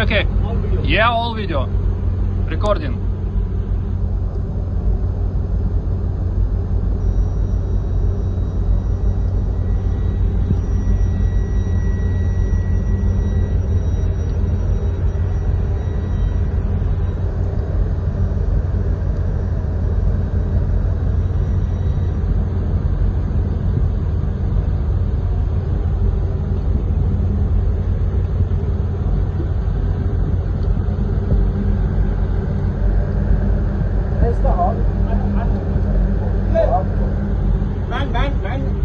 okay. All video. Yeah, all video. Recording.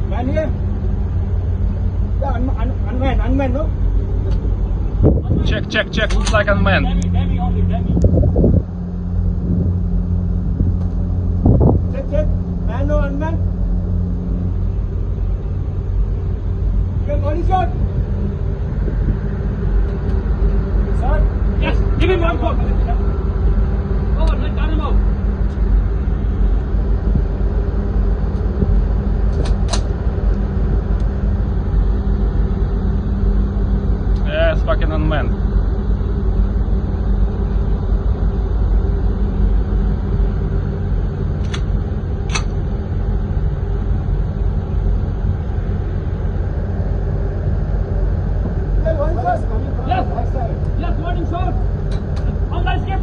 Man here. Yeah, unman, no? Check. Looks like unmanned. Demi only, Demi. Check. Man, no unman. Your body shot. Sir? Yes, give him one shot. Go on, let's turn him out. Yeah, it's fucking unmanned. Yes, warning shot. Online skip.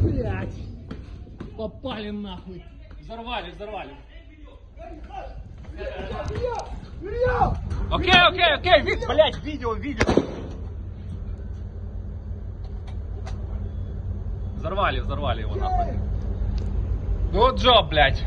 Блять, попали нахуй. Взорвали. Окей, блять, видео. Взорвали его нахуй. Good job, блять.